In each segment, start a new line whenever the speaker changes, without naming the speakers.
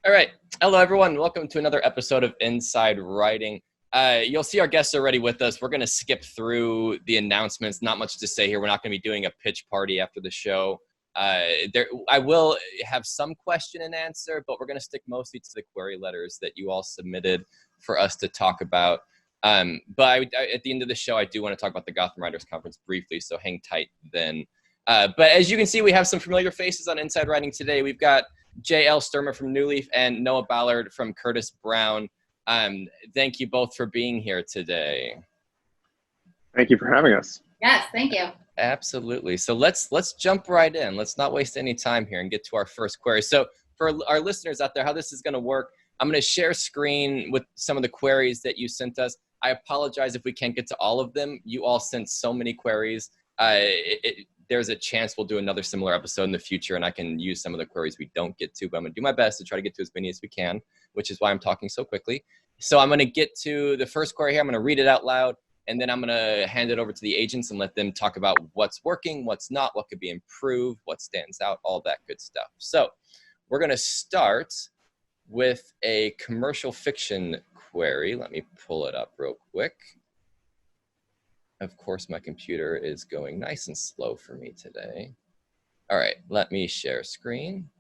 All right. Hello, everyone. Welcome to another episode of Inside Writing. You'll see our guests already with us. We're going to skip through the announcements. Not much to say here. We're not going to be doing a pitch party after the show. I will have some question and answer, but we're going to stick mostly to the query letters that you all submitted for us to talk about. But at the end of the show, I do want to talk about the Gotham Writers Conference briefly, so hang tight then. But as you can see, we have some familiar faces on Inside Writing today. We've got J.L. Stermer from New Leaf and Noah Ballard from Curtis Brown. Thank you both for being here today.
Thank you for having us.
Yes, thank you.
Absolutely. So let's jump right in. Let's not waste any time here and get to our first query. So for our listeners out there, how this is going to work, I'm going to share screen with some of the queries that you sent us. I apologize if we can't get to all of them. You all sent so many queries. There's a chance we'll do another similar episode in the future, and I can use some of the queries we don't get to, but I'm going to do my best to try to get to as many as we can, which is why I'm talking so quickly. So I'm going to get to the first query here. I'm going to read it out loud, and then I'm going to hand it over to the agents and let them talk about what's working, what's not, what could be improved, what stands out, all that good stuff. So we're going to start with a commercial fiction query. Let me pull it up real quick. Of course, my computer is going nice and slow for me today. All right, let me share screen.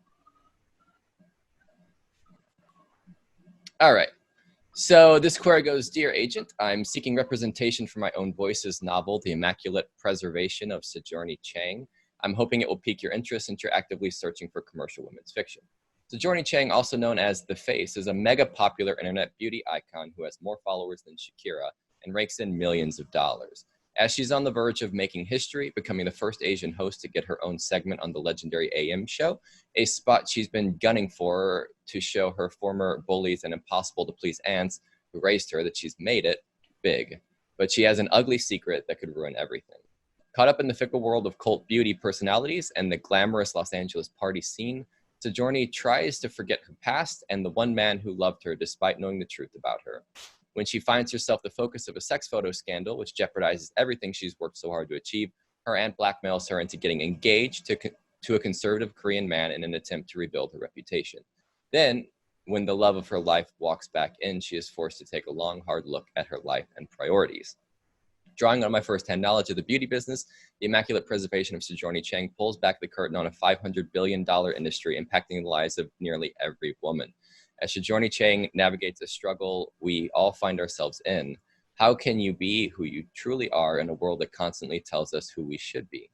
All right, so this query goes, Dear Agent, I'm seeking representation for my own voice's novel, The Immaculate Preservation of Sojourner Chang. I'm hoping it will pique your interest since you're actively searching for commercial women's fiction. Sojourner Chang, also known as The Face, is a mega popular internet beauty icon who has more followers than Shakira and rakes in millions of dollars. As she's on the verge of making history, becoming the first Asian host to get her own segment on the legendary AM show, a spot she's been gunning for to show her former bullies and impossible-to-please aunts who raised her that she's made it big. But she has an ugly secret that could ruin everything. Caught up in the fickle world of cult beauty personalities and the glamorous Los Angeles party scene, Sojourner tries to forget her past and the one man who loved her despite knowing the truth about her. When she finds herself the focus of a sex photo scandal, which jeopardizes everything she's worked so hard to achieve, her aunt blackmails her into getting engaged to a conservative Korean man in an attempt to rebuild her reputation. Then, when the love of her life walks back in, she is forced to take a long, hard look at her life and priorities. Drawing on my first-hand knowledge of the beauty business, The Immaculate Preservation of Sojourner Chang pulls back the curtain on a $500 billion industry impacting the lives of nearly every woman. As Sojourner Chang navigates a struggle we all find ourselves in, how can you be who you truly are in a world that constantly tells us who we should be?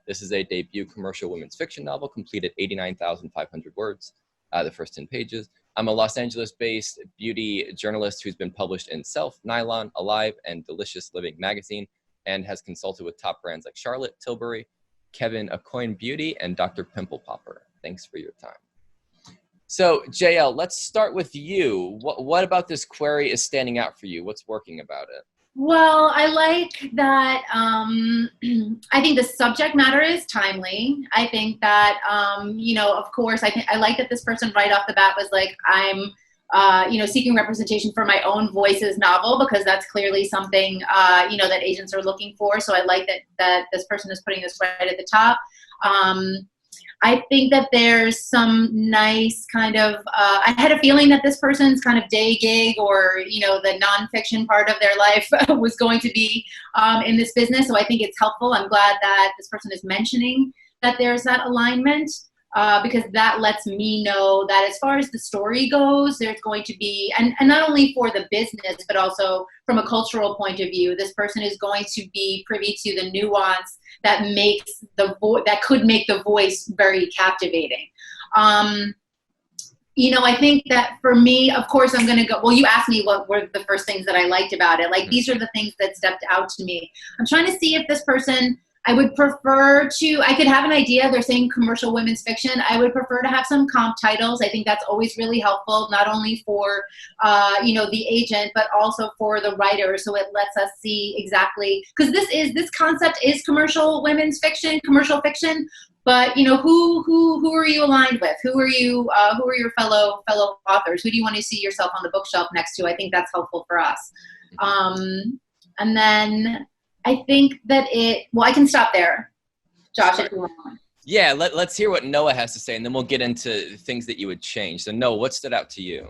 This is a debut commercial women's fiction novel, completed 89,500 words, the first 10 pages. I'm a Los Angeles-based beauty journalist who's been published in Self, Nylon, Alive, and Delicious Living magazine, and has consulted with top brands like Charlotte Tilbury, Kevin Aucoin Beauty, and Dr. Pimple Popper. Thanks for your time. So, JL, let's start with you. What about this query is standing out for you? What's working about it?
Well, I like that. I think the subject matter is timely. I think that, of course, I like that this person right off the bat was like, I'm, seeking representation for my own voice's novel, because that's clearly something, that agents are looking for. So I like that this person is putting this right at the top. I think that there's some nice kind of, I had a feeling that this person's kind of day gig or, the nonfiction part of their life was going to be in this business. So I think it's helpful. I'm glad that this person is mentioning that there's that alignment, because that lets me know that as far as the story goes, there's going to be, and not only for the business, but also from a cultural point of view, this person is going to be privy to the nuance that makes that could make the voice very captivating. I think that for me, of course, I'm going to go, well, you asked me what were the first things that I liked about it. Like, these are the things that stepped out to me. I'm trying to see if this person, I would prefer to, I could have an idea, they're saying commercial women's fiction. I would prefer to have some comp titles. I think that's always really helpful, not only for, the agent, but also for the writer. So it lets us see exactly, because this concept is commercial women's fiction, commercial fiction, but who are you aligned with? Who are your fellow authors? Who do you want to see yourself on the bookshelf next to? I think that's helpful for us. And then I think that I can stop there, Josh, if you want.
Yeah, let's hear what Noah has to say, and then we'll get into things that you would change. So Noah, what stood out to you?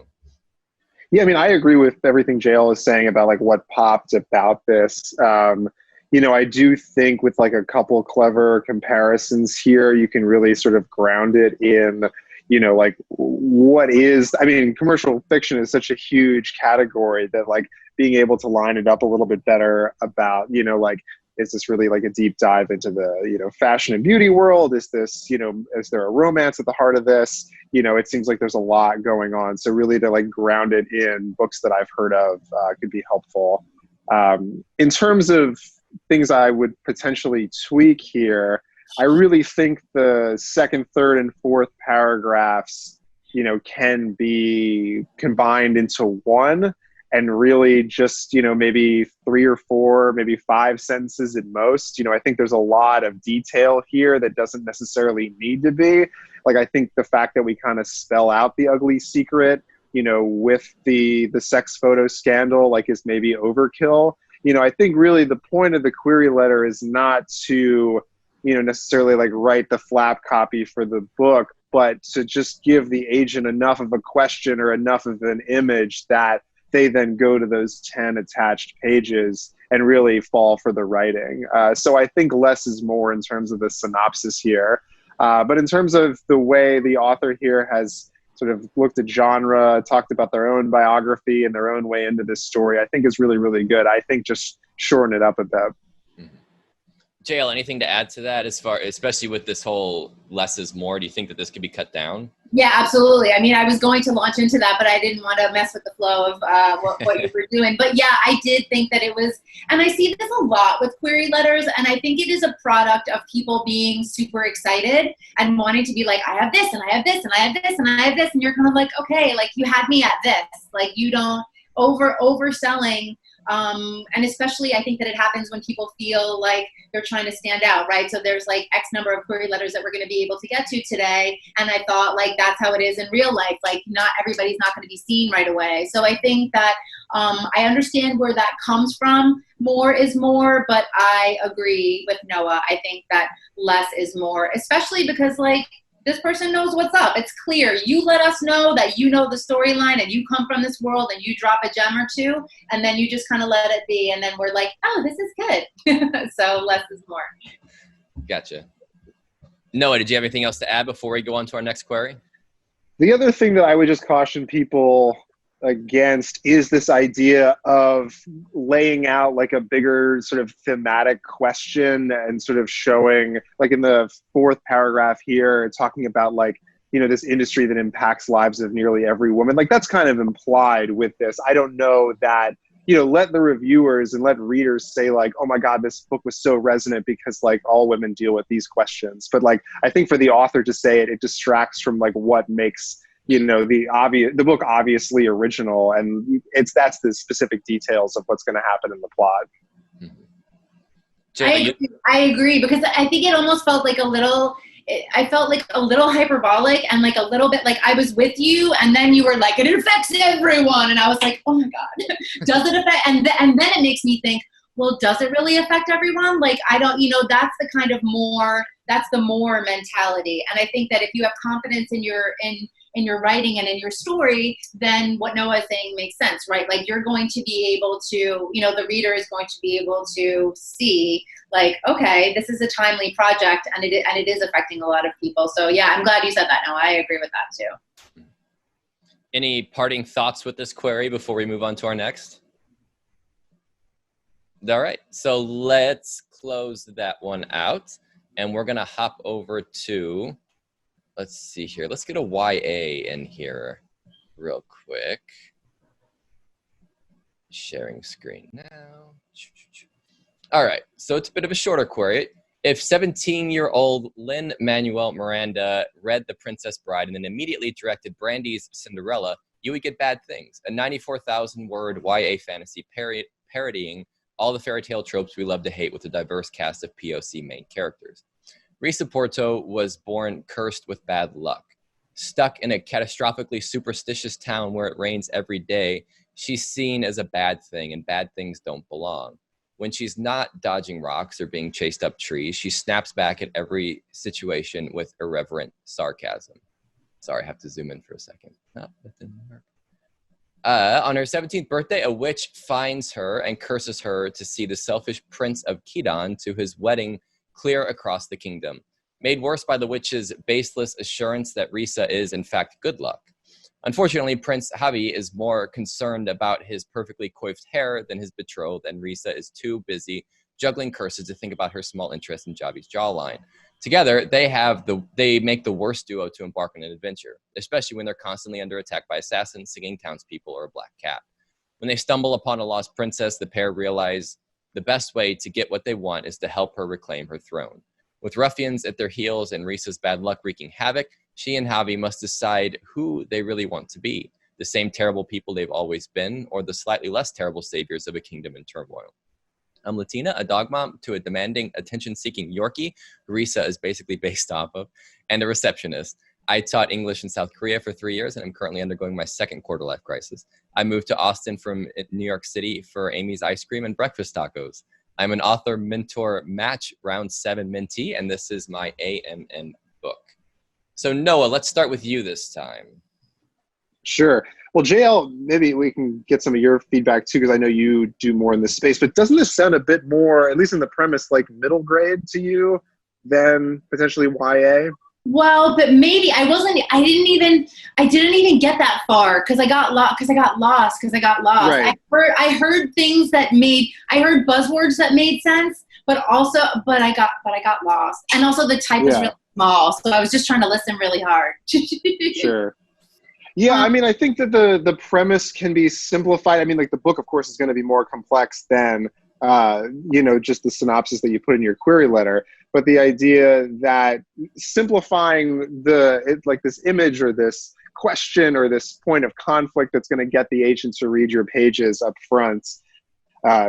Yeah, I mean, I agree with everything JL is saying about like what popped about this. I do think with like a couple clever comparisons here, you can really sort of ground it in, like what is, I mean, commercial fiction is such a huge category that like being able to line it up a little bit better about, like, is this really like a deep dive into the, fashion and beauty world? Is this, is there a romance at the heart of this? It seems like there's a lot going on. So really to like ground it in books that I've heard of could be helpful. In terms of things I would potentially tweak here, I really think the second, third, and fourth paragraphs, can be combined into one. And really just, maybe 3 or 4, maybe 5 sentences at most. I think there's a lot of detail here that doesn't necessarily need to be. Like, I think the fact that we kind of spell out the ugly secret, with the sex photo scandal, like, is maybe overkill. I think really the point of the query letter is not to, necessarily like write the flap copy for the book, but to just give the agent enough of a question or enough of an image that they then go to those 10 attached pages and really fall for the writing. So I think less is more in terms of the synopsis here. But in terms of the way the author here has sort of looked at genre, talked about their own biography and their own way into this story, I think is really, really good. I think just shorten it up a bit.
JL, anything to add to that especially with this whole less is more? Do you think that this could be cut down?
Yeah, absolutely. I mean, I was going to launch into that, but I didn't want to mess with the flow of what you were doing. But yeah, I did think that it was, and I see this a lot with query letters, and I think it is a product of people being super excited and wanting to be like, I have this, and I have this, and I have this, and I have this, and you're kind of like, okay, like you had me at this. Like you don't overselling. And especially I think that it happens when people feel like they're trying to stand out, right? So there's like X number of query letters that we're going to be able to get to today. And I thought like that's how it is in real life. Like not everybody's not going to be seen right away. So I think that I understand where that comes from. More is more, but I agree with Noah. I think that less is more, especially because like this person knows what's up. It's clear. You let us know that you know the storyline and you come from this world and you drop a gem or two and then you just kind of let it be. And then we're like, oh, this is good. So less is more.
Gotcha. Noah, did you have anything else to add before we go on to our next query?
The other thing that I would just caution people against is this idea of laying out like a bigger sort of thematic question and sort of showing, like in the 4th paragraph here, talking about like, this industry that impacts lives of nearly every woman. Like that's kind of implied with this. I don't know that, let the reviewers and let readers say like, oh my God, this book was so resonant because like all women deal with these questions. But like, I think for the author to say it, it distracts from like what makes the book obviously original, and that's the specific details of what's going to happen in the plot.
I agree because I think it almost felt like I felt like a little hyperbolic and like a little bit like I was with you and then you were like, it affects everyone. And I was like, oh my God, does it affect? And then it makes me think, well, does it really affect everyone? Like, I don't, that's the kind of that's the more mentality. And I think that if you have confidence in your writing and in your story, then what Noah is saying makes sense, right? Like you're going to be able to, the reader is going to be able to see like, okay, this is a timely project and it is affecting a lot of people. So yeah, I'm glad you said that, Noah. I agree with that too.
Any parting thoughts with this query before we move on to our next? All right, so let's close that one out and we're gonna hop over to, let's see here. Let's get a YA in here real quick. Sharing screen now. All right, so it's a bit of a shorter query. If 17-year-old Lin-Manuel Miranda read The Princess Bride and then immediately directed Brandy's Cinderella, you would get Bad Things, a 94,000-word YA fantasy parodying all the fairy tale tropes we love to hate with a diverse cast of POC main characters. Risa Porto was born cursed with bad luck. Stuck in a catastrophically superstitious town where it rains every day, she's seen as a bad thing and bad things don't belong. When she's not dodging rocks or being chased up trees, she snaps back at every situation with irreverent sarcasm. Sorry, I have to zoom in for a second. Oh, that didn't work. On her 17th birthday, a witch finds her and curses her to see the selfish prince of Kidan to his wedding clear across the kingdom, made worse by the witch's baseless assurance that Risa is, in fact, good luck. Unfortunately, Prince Javi is more concerned about his perfectly coiffed hair than his betrothed, and Risa is too busy juggling curses to think about her small interest in Javi's jawline. Together, they make the worst duo to embark on an adventure, especially when they're constantly under attack by assassins, singing townspeople, or a black cat. When they stumble upon a lost princess, the pair realize the best way to get what they want is to help her reclaim her throne. With ruffians at their heels and Risa's bad luck wreaking havoc, she and Javi must decide who they really want to be, the same terrible people they've always been, or the slightly less terrible saviors of a kingdom in turmoil. Latina, a dog mom to a demanding, attention-seeking Yorkie, who Risa is basically based off of, and a receptionist. I taught English in South Korea for 3 years, and I'm currently undergoing my second quarter-life crisis. I moved to Austin from New York City for Amy's ice cream and breakfast tacos. I'm an author mentor match round 7 mentee, and this is my AMN book. So Noah, let's start with you this time.
Sure. Well, JL, maybe we can get some of your feedback too, because I know you do more in this space, but doesn't this sound a bit more, at least in the premise, like middle grade to you than potentially YA?
Well, but maybe I didn't even get that far because I got lost.
Right.
I heard things that I heard buzzwords that made sense, but I got lost. And also the type was really small, so I was just trying to listen really hard.
Sure. Yeah, I mean, I think that the premise can be simplified. I mean, like the book, of course, is going to be more complex than, just the synopsis that you put in your query letter. But the idea that simplifying this image or this question or this point of conflict that's going to get the agent to read your pages up front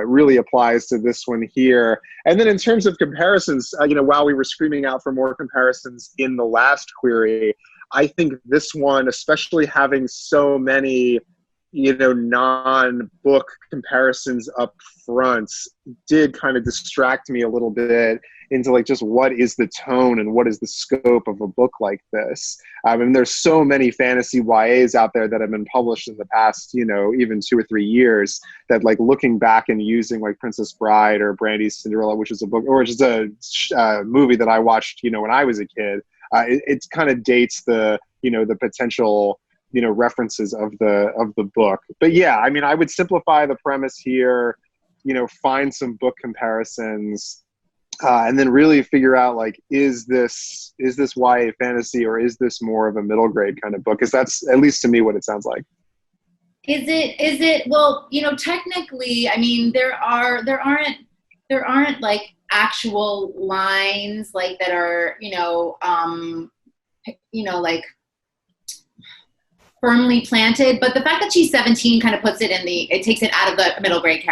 really applies to this one here. And then in terms of comparisons, while we were screaming out for more comparisons in the last query, I think this one, especially having so many, non-book comparisons up front, did kind of distract me a little bit into like just what is the tone and what is the scope of a book like this. I mean, there's so many fantasy YAs out there that have been published in the past, even 2 or 3 years, that like looking back and using like Princess Bride or Brandy's Cinderella, which is a book, or just a movie that I watched, when I was a kid. It kind of dates the potential references of the book. But yeah, I mean, I would simplify the premise here, find some book comparisons, and then really figure out like, is this YA fantasy or is this more of a middle grade kind of book? Because that's, at least to me, what it sounds like.
Is it well, technically, I mean, there aren't like actual lines like that are like firmly planted, but the fact that she's 17 kind of puts it it takes it out of the middle grade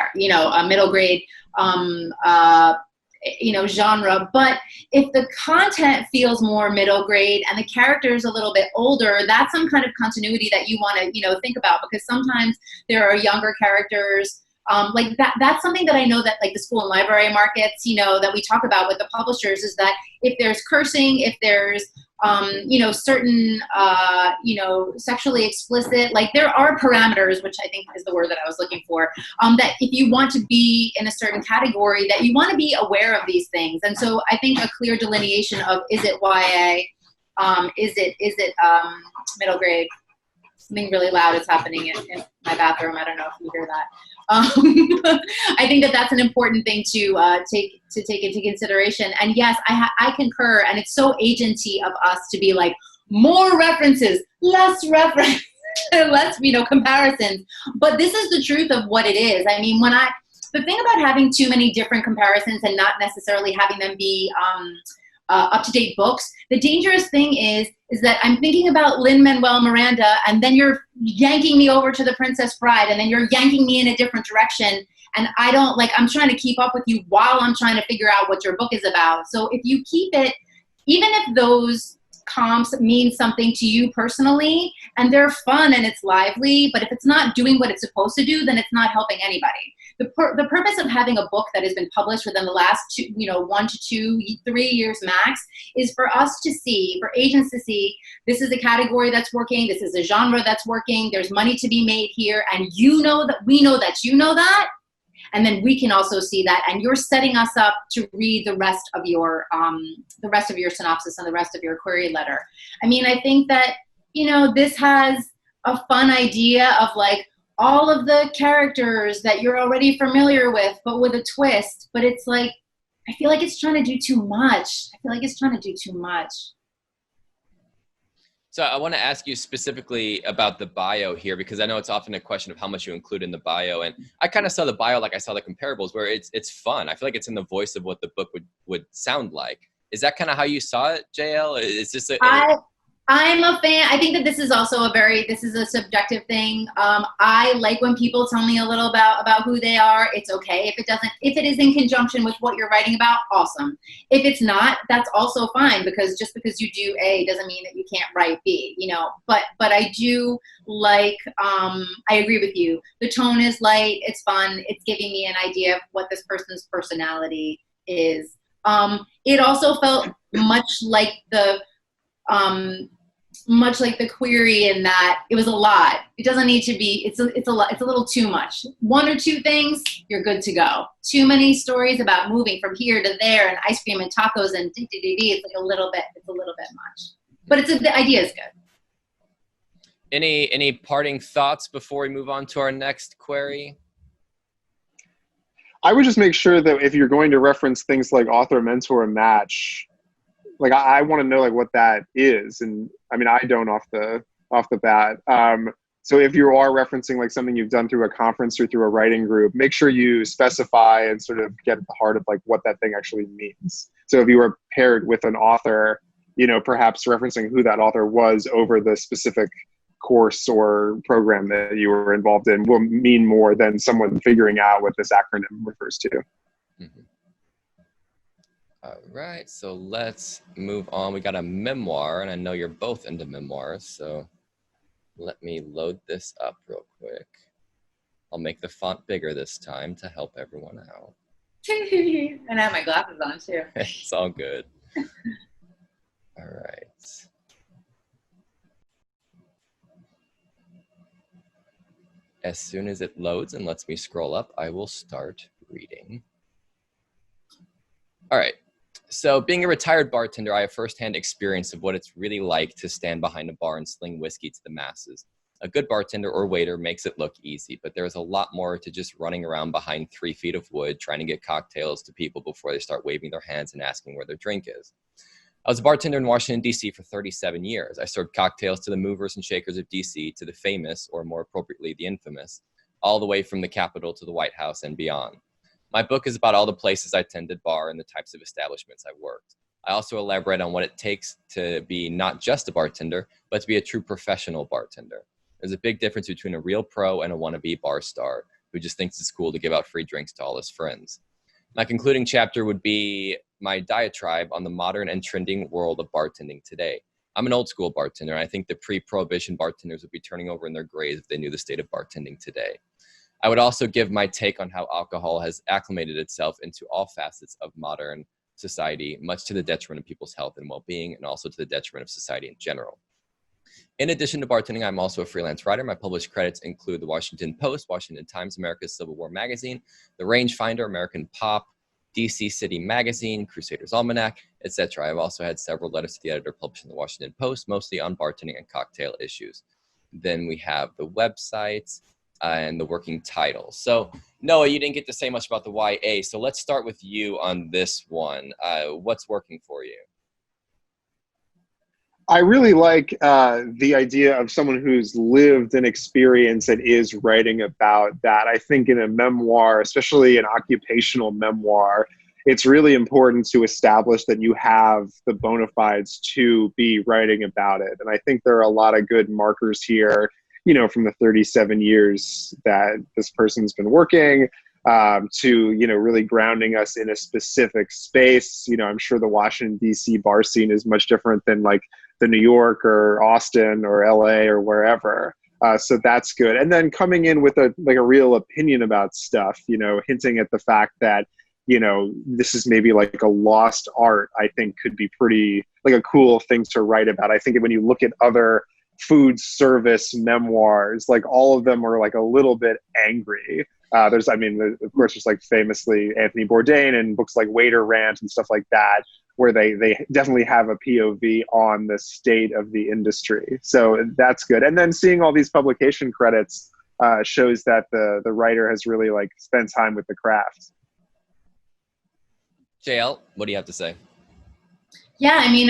genre. But if the content feels more middle grade and the character's a little bit older, that's some kind of continuity that you want to think about, because sometimes there are younger characters. Like that's something that I know that like the school and library markets, that we talk about with the publishers, is that if there's cursing, if there's, certain, sexually explicit, like there are parameters, which I think is the word that I was looking for, that if you want to be in a certain category, that you want to be aware of these things. And so I think a clear delineation of, is it YA? Is it middle grade? Something really loud is happening in my bathroom. I don't know if you hear that. I think that that's an important thing to take into consideration. And yes, I concur. And it's so agency of us to be like, more references, less reference, less comparisons. But this is the truth of what it is. I mean, the thing about having too many different comparisons and not necessarily having them be up-to-date books, the dangerous thing is that I'm thinking about Lin-Manuel Miranda, and then you're yanking me over to The Princess Bride, and then you're yanking me in a different direction, and I'm trying to keep up with you while I'm trying to figure out what your book is about. So if you keep it, even if those comps mean something to you personally, and they're fun and it's lively, but if it's not doing what it's supposed to do, then it's not helping anybody. the purpose of having a book that has been published within the last 1 to 2, 3 years max is for us to see, for agents to see, this is a category that's working, this is a genre that's working, there's money to be made here, and you know that we know that you know that, and then we can also see that, and you're setting us up to read the rest of your synopsis and the rest of your query letter. I mean, I think that, this has a fun idea of like all of the characters that you're already familiar with, but with a twist. But it's like, I feel like it's trying to do too much.
So I want to ask you specifically about the bio here, because I know it's often a question of how much you include in the bio. And I kind of saw the bio like I saw the comparables, where it's fun. I feel like it's in the voice of what the book would sound like. Is that kind of how you saw it, JL? Is this
I'm a fan. I think that this is also this is a subjective thing. I like when people tell me a little about who they are. It's okay. If it is in conjunction with what you're writing about, awesome. If it's not, that's also fine, because just because you do A doesn't mean that you can't write B, but I do like, I agree with you. The tone is light. It's fun. It's giving me an idea of what this person's personality is. It also felt much like the query in that it was a lot. It doesn't need to be, it's a lot, it's a little too much. 1 or 2 things, you're good to go. Too many stories about moving from here to there and ice cream and tacos and it's like a little bit much. But the idea is good.
Any parting thoughts before we move on to our next query?
I would just make sure that if you're going to reference things like author, mentor, match, like I want to know like what that is. And I mean, I don't off the bat. So if you are referencing like something you've done through a conference or through a writing group, make sure you specify and sort of get at the heart of like what that thing actually means. So if you were paired with an author, perhaps referencing who that author was over the specific course or program that you were involved in will mean more than someone figuring out what this acronym refers to.
Mm-hmm. All right, so let's move on. We got a memoir, and I know you're both into memoirs, so let me load this up real quick. I'll make the font bigger this time to help everyone out.
And I have my glasses on too.
It's all good. All right. As soon as it loads and lets me scroll up, I will start reading. All right. So being a retired bartender, I have firsthand experience of what it's really like to stand behind a bar and sling whiskey to the masses. A good bartender or waiter makes it look easy, but there's a lot more to just running around behind 3 feet of wood trying to get cocktails to people before they start waving their hands and asking where their drink is. I was a bartender in Washington, D.C. for 37 years. I served cocktails to the movers and shakers of D.C., to the famous, or more appropriately, the infamous, all the way from the Capitol to the White House and beyond. My book is about all the places I tended bar and the types of establishments I worked. I also elaborate on what it takes to be not just a bartender, but to be a true professional bartender. There's a big difference between a real pro and a wannabe bar star who just thinks it's cool to give out free drinks to all his friends. My concluding chapter would be my diatribe on the modern and trending world of bartending today. I'm an old school bartender, and I think the pre-prohibition bartenders would be turning over in their graves if they knew the state of bartending today. I would also give my take on how alcohol has acclimated itself into all facets of modern society, much to the detriment of people's health and well-being, and also to the detriment of society in general. In addition to bartending, I'm also a freelance writer. My published credits include the Washington Post, Washington Times, America's Civil War Magazine, The Rangefinder, American Pop, DC City Magazine, Crusaders Almanac, etc. I've also had several letters to the editor published in the Washington Post, mostly on bartending and cocktail issues. Then we have the website and the working title. So Noah, you didn't get to say much about the YA, so let's start with you on this one. What's working for you?
I really like the idea of someone who's lived an experience and is writing about that. I think in a memoir, especially an occupational memoir, it's really important to establish that you have the bona fides to be writing about it. And I think there are a lot of good markers here, you know, from the 37 years that this person's been working to, you know, really grounding us in a specific space. You know, I'm sure the Washington, D.C. bar scene is much different than like the New York or Austin or LA or wherever. So that's good. And then coming in with a real opinion about stuff, hinting at the fact that, this is maybe like a lost art, I think could be pretty like a cool thing to write about. I think when you look at other food service memoirs, like all of them are like a little bit angry. Of course, there's like famously Anthony Bourdain and books like Waiter Rant and stuff like that, where they definitely have a POV on the state of the industry. So that's good. And then seeing all these publication credits shows that the writer has really like spent time with the craft.
JL, what do you have to say?
Yeah, I mean,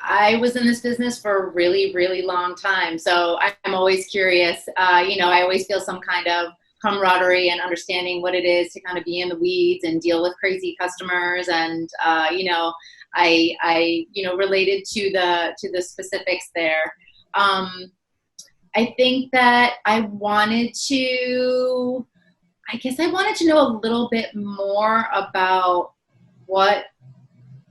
I was in this business for a really, really long time. So I'm always curious. I always feel some kind of camaraderie and understanding what it is to kind of be in the weeds and deal with crazy customers. And, I related to the specifics there. I think that I wanted to know a little bit more about what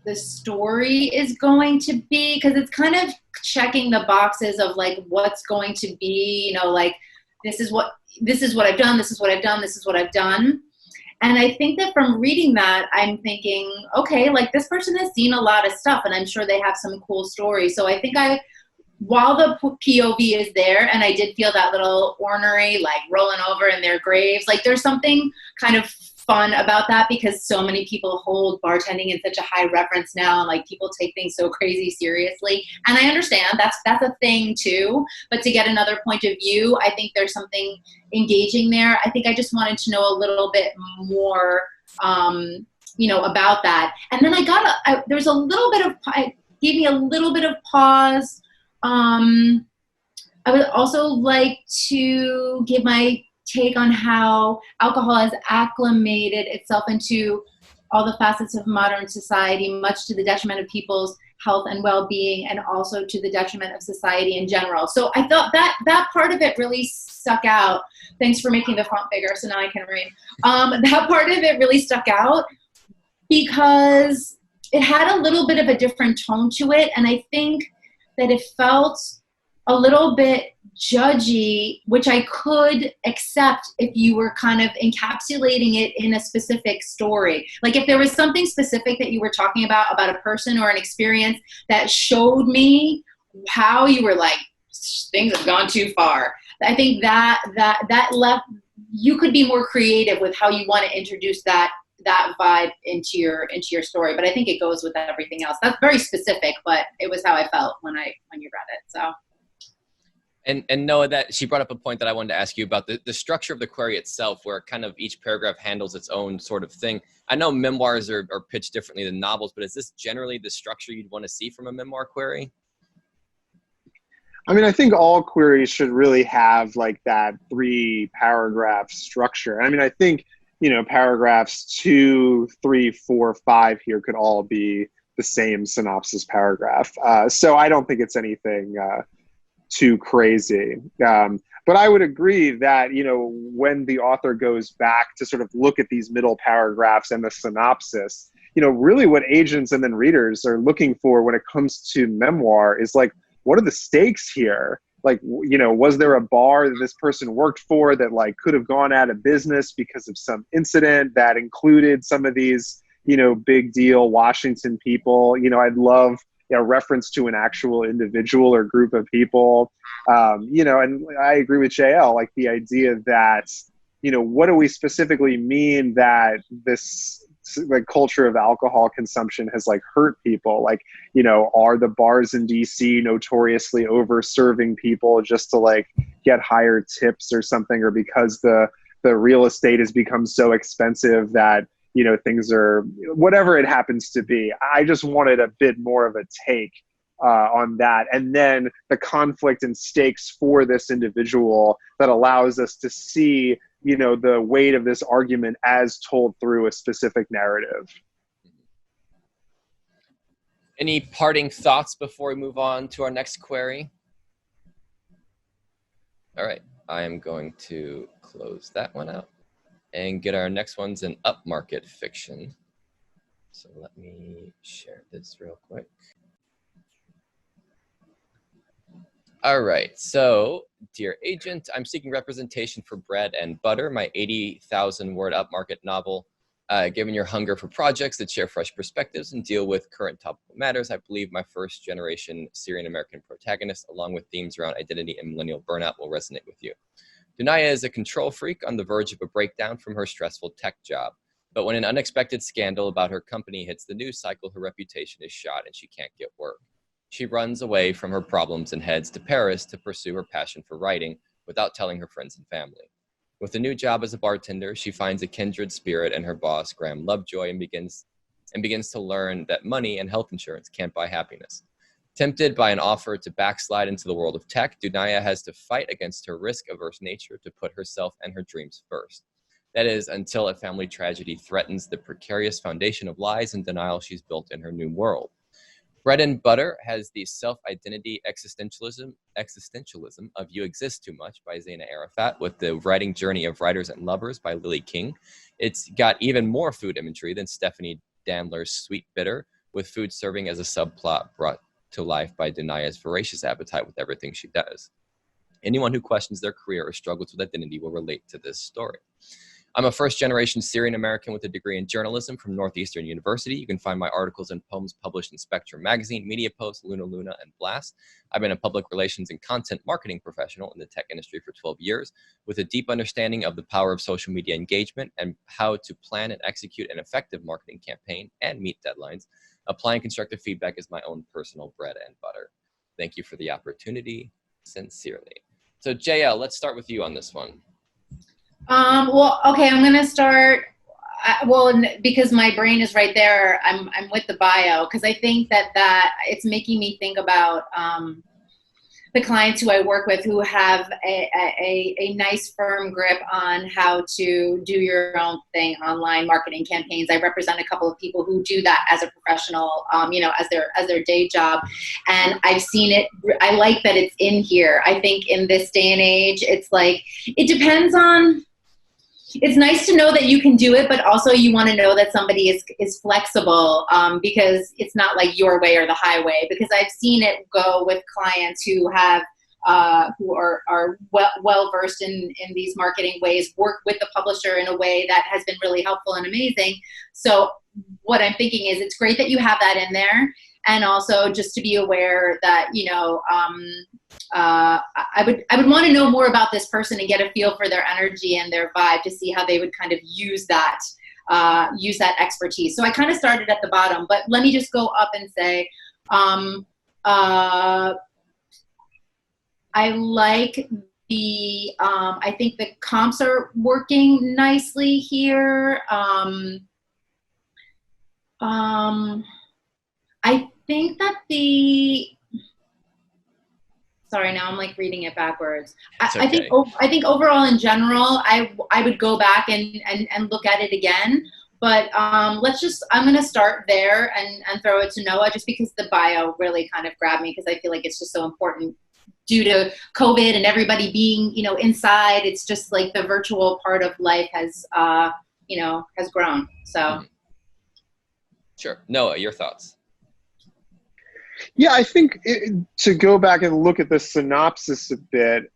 the story is going to be, because it's kind of checking the boxes of like what's going to be, like this is what I've done, this is what I've done, this is what I've done. And I think that from reading that, I'm thinking, okay, like this person has seen a lot of stuff and I'm sure they have some cool stories. So I think while the POV is there, and I did feel that little ornery, like rolling over in their graves, like there's something kind of fun about that, because so many people hold bartending in such a high reference now, and like people take things so crazy seriously. And I understand that's a thing too, but to get another point of view, I think there's something engaging there. I think I just wanted to know a little bit more, about that. And then there's a little bit of, it gave me a little bit of pause. I would also like to give my take on how alcohol has acclimated itself into all the facets of modern society, much to the detriment of people's health and well-being, and also to the detriment of society in general. So I thought that part of it really stuck out. Thanks for making the font bigger, so now I can read. That part of it really stuck out because it had a little bit of a different tone to it, and I think that it felt a little bit judgy, which I could accept if you were kind of encapsulating it in a specific story. Like if there was something specific that you were talking about a person or an experience that showed me how you were like, things have gone too far. I think that left, you could be more creative with how you want to introduce that vibe into your story. But I think it goes with everything else. That's very specific, but it was how I felt when you read it. So.
And Noah, that she brought up a point that I wanted to ask you about the structure of the query itself, where kind of each paragraph handles its own sort of thing. I know memoirs are pitched differently than novels, but is this generally the structure you'd want to see from a memoir query?
I mean, I think all queries should really have like that 3-paragraph structure. I mean, I think, paragraphs 2, 3, 4, 5 here could all be the same synopsis paragraph. So I don't think it's anything too crazy. But I would agree that, when the author goes back to sort of look at these middle paragraphs and the synopsis, really what agents and then readers are looking for when it comes to memoir is like, what are the stakes here? Like, was there a bar that this person worked for that like could have gone out of business because of some incident that included some of these, big deal Washington people? I'd love reference to an actual individual or group of people. And I agree with JL, like the idea that, what do we specifically mean that this like culture of alcohol consumption has like hurt people? Like, are the bars in DC notoriously over serving people just to like get higher tips or something, or because the real estate has become so expensive that, things are, whatever it happens to be. I just wanted a bit more of a take on that. And then the conflict and stakes for this individual that allows us to see, the weight of this argument as told through a specific narrative.
Any parting thoughts before we move on to our next query? All right, I am going to close that one out and get our next one's an upmarket fiction. So let me share this real quick. All right. So, dear agent, I'm seeking representation for Bread and Butter, my 80,000 word upmarket novel. Given your hunger for projects that share fresh perspectives and deal with current topical matters, I believe my first generation Syrian American protagonist, along with themes around identity and millennial burnout, will resonate with you. Dunaya is a control freak on the verge of a breakdown from her stressful tech job. But when an unexpected scandal about her company hits the news cycle, her reputation is shot and she can't get work. She runs away from her problems and heads to Paris to pursue her passion for writing without telling her friends and family. With a new job as a bartender, she finds a kindred spirit in her boss, Graham Lovejoy, and begins to learn that money and health insurance can't buy happiness. Tempted by an offer to backslide into the world of tech, Dunaya has to fight against her risk-averse nature to put herself and her dreams first. That is, until a family tragedy threatens the precarious foundation of lies and denial she's built in her new world. Bread and Butter has the self-identity existentialism of You Exist Too Much by Zaina Arafat, with the writing journey of writers and lovers by Lily King. It's got even more food imagery than Stephanie Dandler's Sweet Bitter, with food serving as a subplot brought to life by Dunaya's voracious appetite with everything she does. Anyone who questions their career or struggles with identity will relate to this story. I'm a first-generation Syrian American with a degree in journalism from Northeastern University. You can find my articles and poems published in Spectrum Magazine, Media Post, Luna Luna, and Blast. I've been a public relations and content marketing professional in the tech industry for 12 years, with a deep understanding of the power of social media engagement and how to plan and execute an effective marketing campaign and meet deadlines. Applying constructive feedback is my own personal bread and butter. Thank you for the opportunity. Sincerely. So, JL, let's start with you on this one.
Well, okay, I'm gonna start. Because my brain is right there. I'm with the bio because I think that it's making me think about the clients who I work with who have a nice firm grip on how to do your own thing, online marketing campaigns. I represent a couple of people who do that as a professional, as their day job, and I've seen it. I like that it's in here. I think in this day and age, it's like it depends on. It's nice to know that you can do it, but also you want to know that somebody is flexible because it's not like your way or the highway. Because I've seen it go with clients who have who are well versed in these marketing ways, work with the publisher in a way that has been really helpful and amazing. So what I'm thinking is it's great that you have that in there, and also just to be aware that I would want to know more about this person and get a feel for their energy and their vibe to see how they would kind of use that expertise. So I kind of started at the bottom, but let me just go up and say, I like I think the comps are working nicely here. I think that sorry, now I'm like reading it backwards.
Okay.
I think overall in general, I would go back and look at it again. But I'm going to start there and throw it to Noah just because the bio really kind of grabbed me because I feel like it's just so important due to COVID and everybody being, inside. It's just like the virtual part of life has grown. So.
Sure. Noah, your thoughts?
Yeah, I think to go back and look at the synopsis a bit,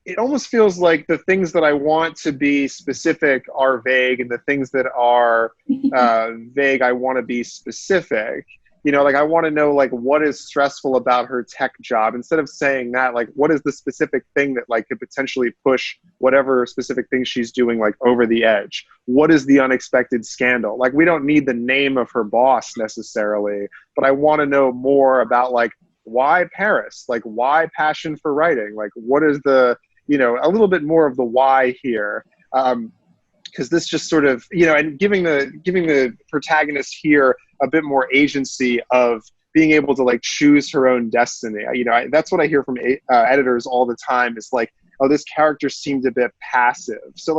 it almost feels like the things that I want to be specific are vague, and the things that are vague, I want to be specific. I want to know, what is stressful about her tech job? Instead of saying that, what is the specific thing that, could potentially push whatever specific thing she's doing, over the edge? What is the unexpected scandal? We don't need the name of her boss necessarily, but I want to know more about, why Paris? Why passion for writing? What is the, a little bit more of the why here. Because this just sort of, and giving the protagonist here a bit more agency of being able to choose her own destiny. That's what I hear from editors all the time. Is oh, this character seemed a bit passive. So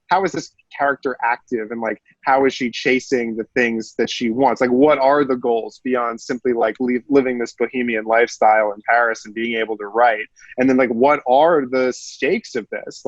how is this character active, and how is she chasing the things that she wants? What are the goals beyond simply living this bohemian lifestyle in Paris and being able to write? And then what are the stakes of this?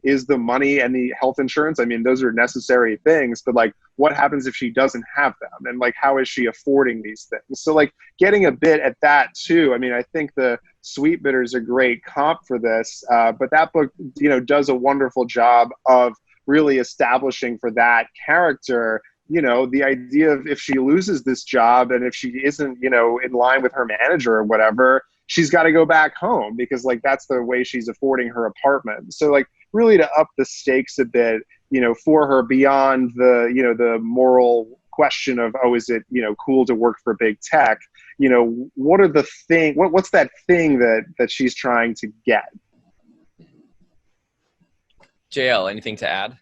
is the money and the health insurance. I mean, those are necessary things, but like, what happens if she doesn't have them? And like, how is she affording these things? So like getting a bit at that too. I mean, I think the Sweet Bitter is a great comp for this, but that book, you know, does a wonderful job of really establishing for that character, you know, the idea of if she loses this job and if she isn't, you know, in line with her manager or whatever, she's got to go back home because like that's the way she's affording her apartment. So like really to up the stakes a bit, you know, for her beyond the, you know, the moral question of, oh, is it, you know, cool to work for big tech? You know, what are the thing, what's that thing that she's trying to get?
JL, anything to add?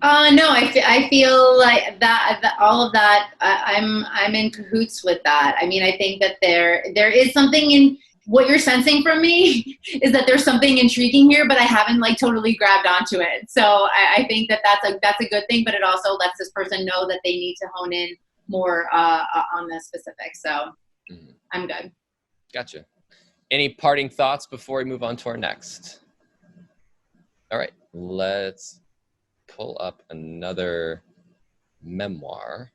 No, I feel like that all of that, I'm in cahoots with that. I mean, I think that there is something in what you're sensing from me is that there's something intriguing here, but I haven't like totally grabbed onto it. So I think that that's a good thing, but it also lets this person know that they need to hone in more on the specifics. So I'm good.
Gotcha. Any parting thoughts before we move on to our next? All right, let's pull up another memoir.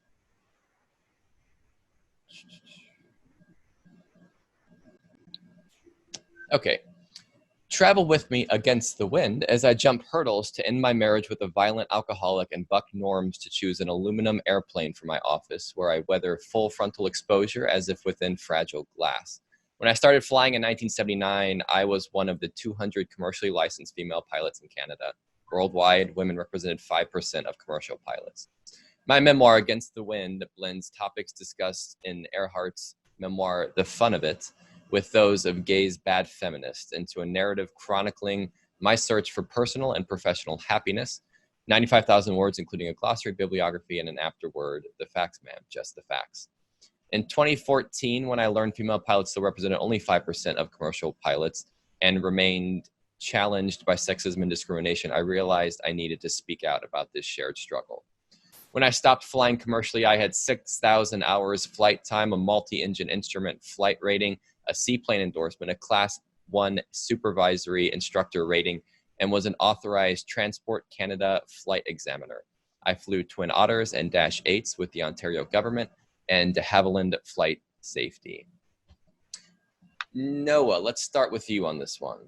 Okay. Travel with me against the wind as I jump hurdles to end my marriage with a violent alcoholic and buck norms to choose an aluminum airplane for my office where I weather full frontal exposure as if within fragile glass. When I started flying in 1979, I was one of the 200 commercially licensed female pilots in Canada. Worldwide, women represented 5% of commercial pilots. My memoir, Against the Wind, blends topics discussed in Earhart's memoir, The Fun of It, with those of Gay's Bad Feminist into a narrative chronicling my search for personal and professional happiness. 95,000 words, including a glossary, bibliography, and an afterword. The facts, ma'am, just the facts. In 2014, when I learned female pilots still represented only 5% of commercial pilots and remained challenged by sexism and discrimination, I realized I needed to speak out about this shared struggle. When I stopped flying commercially, I had 6,000 hours flight time, a multi-engine instrument flight rating, a seaplane endorsement, a Class 1 supervisory instructor rating, and was an authorized Transport Canada flight examiner. I flew Twin Otters and Dash 8s with the Ontario government and de Havilland Flight Safety. Noah, let's start with you on this one.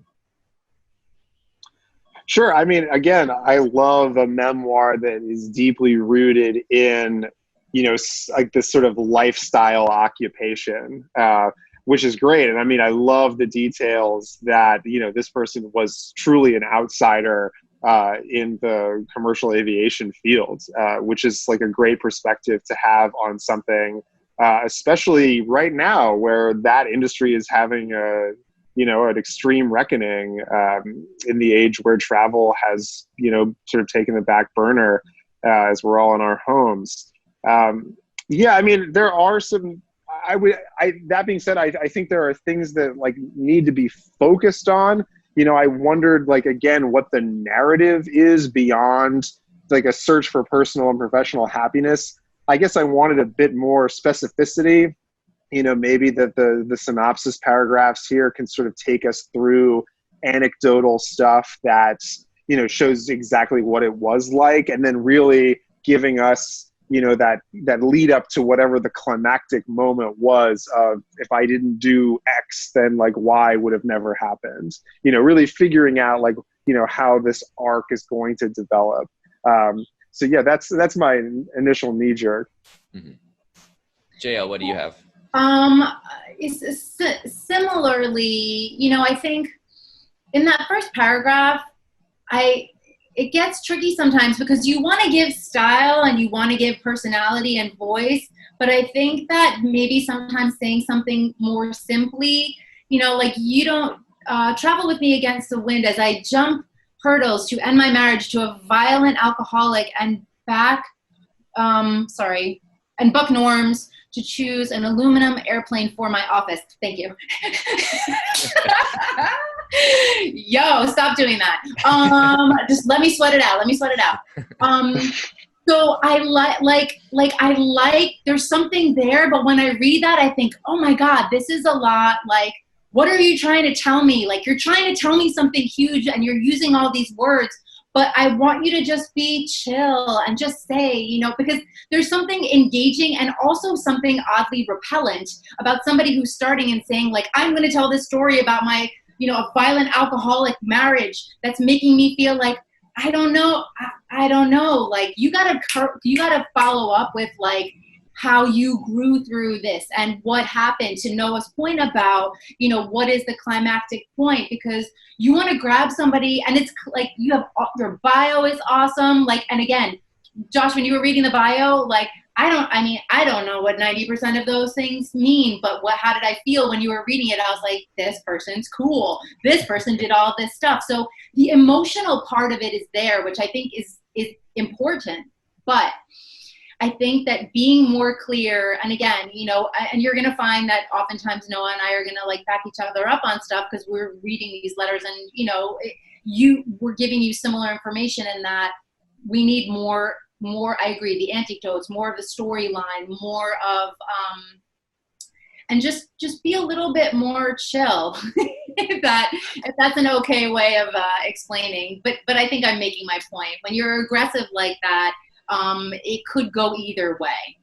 Sure. I mean, again, I love a memoir that is deeply rooted in, you know, like this sort of lifestyle occupation, which is great. And I mean, I love the details that, you know, this person was truly an outsider in the commercial aviation field, which is like a great perspective to have on something, especially right now where that industry is having a, you know, an extreme reckoning in the age where travel has, you know, sort of taken the back burner as we're all in our homes. Yeah, I mean, there are some, that being said, I think there are things that like need to be focused on. You know, I wondered like, again, what the narrative is beyond like a search for personal and professional happiness. I guess I wanted a bit more specificity. You know, maybe that the synopsis paragraphs here can sort of take us through anecdotal stuff that, you know, shows exactly what it was like, and then really giving us, you know, that lead up to whatever the climactic moment was of, if I didn't do X, then like Y would have never happened. You know, really figuring out like, you know, how this arc is going to develop. So yeah, that's my initial knee jerk.
Mm-hmm. JL, what do you have?
Similarly, you know, I think in that first paragraph, it gets tricky sometimes because you want to give style and you want to give personality and voice, but I think that maybe sometimes saying something more simply, you know, like you don't travel with me against the wind as I jump hurdles to end my marriage to a violent alcoholic and and buck norms to choose an aluminum airplane for my office. Thank you. Yo, stop doing that. Just let me sweat it out. So I like, there's something there, but when I read that, I think, oh my God, this is a lot like what are you trying to tell me? Like, you're trying to tell me something huge and you're using all these words, but I want you to just be chill and just say, you know, because there's something engaging and also something oddly repellent about somebody who's starting and saying, like, I'm going to tell this story about my, you know, a violent alcoholic marriage that's making me feel like, I don't know. I don't know. Like, you gotta follow up with, like, how you grew through this and what happened, to Noah's point about, you know, what is the climactic point, because you want to grab somebody and it's like, you have, your bio is awesome. Like, and again, Josh, when you were reading the bio, like, I don't know what 90% of those things mean, but how did I feel when you were reading it? I was like, this person's cool. This person did all this stuff. So the emotional part of it is there, which I think is important. But I think that being more clear, and again, you know, and you're going to find that oftentimes Noah and I are going to, like, back each other up on stuff because we're reading these letters and, you know, we're giving you similar information in that we need more, I agree, the anecdotes, more of the storyline, more of, and just be a little bit more chill, if that's an okay way of explaining. But I think I'm making my point. When you're aggressive like that, it could go either way.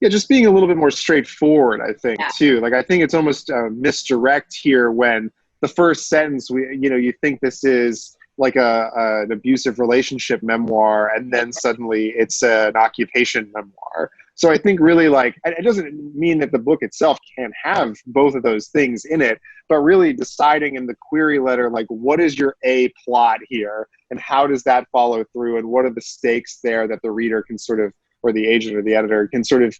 Yeah, just being a little bit more straightforward, I think, too. Like, I think it's almost misdirect here when the first sentence, you think this is like an abusive relationship memoir, and then suddenly it's an occupation memoir. So I think really, like, it doesn't mean that the book itself can't have both of those things in it, but really deciding in the query letter, like, what is your A plot here, and how does that follow through, and what are the stakes there that the reader can sort of, or the agent or the editor can sort of,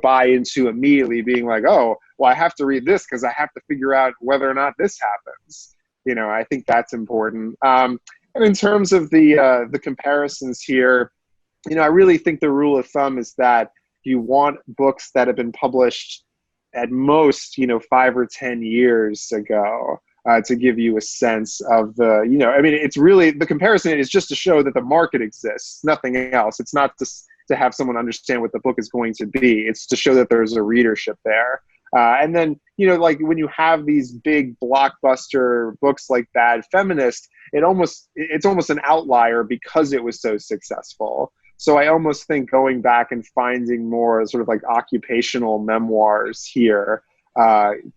buy into immediately, being like, oh, well, I have to read this because I have to figure out whether or not this happens. I think that's important. And in terms of the comparisons here, I really think the rule of thumb is that you want books that have been published at most, 5 or 10 years ago, to give you a sense of the, it's really, the comparison is just to show that the market exists, nothing else. It's not just to have someone understand what the book is going to be. It's to show that there's a readership there. And then, like when you have these big blockbuster books like Bad Feminist, it's almost an outlier because it was so successful. So I almost think going back and finding more sort of like occupational memoirs here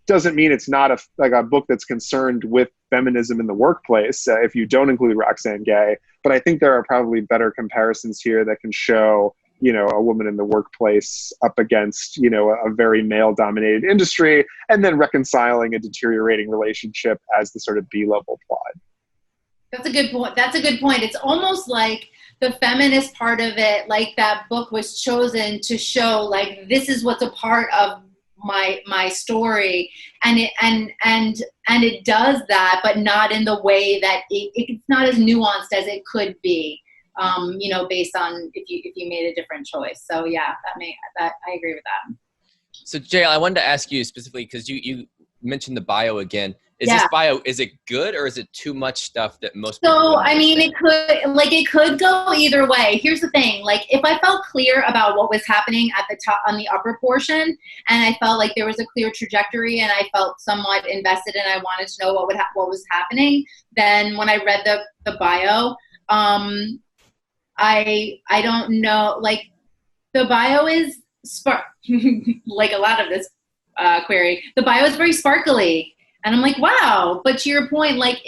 doesn't mean it's not a book that's concerned with feminism in the workplace, if you don't include Roxane Gay. But I think there are probably better comparisons here that can show, a woman in the workplace up against, a very male-dominated industry, and then reconciling a deteriorating relationship as the sort of B-level plot.
That's a good point. It's almost like the feminist part of it, like that book was chosen to show, like, this is what's a part of my story, and it does that, but not in the way that it's not as nuanced as it could be. Based on if you made a different choice. So yeah, that I agree with that.
So Jay, I wanted to ask you specifically, because you mentioned the bio again. This bio, is it good or is it too much stuff that most people don't understand?
It could go either way. Here's the thing, like, if I felt clear about what was happening at the top on the upper portion, and I felt like there was a clear trajectory, and I felt somewhat invested and I wanted to know what was happening, then when I read the bio, I don't know, like, the bio is like a lot of this query, the bio is very sparkly. And I'm like, wow. But to your point, like,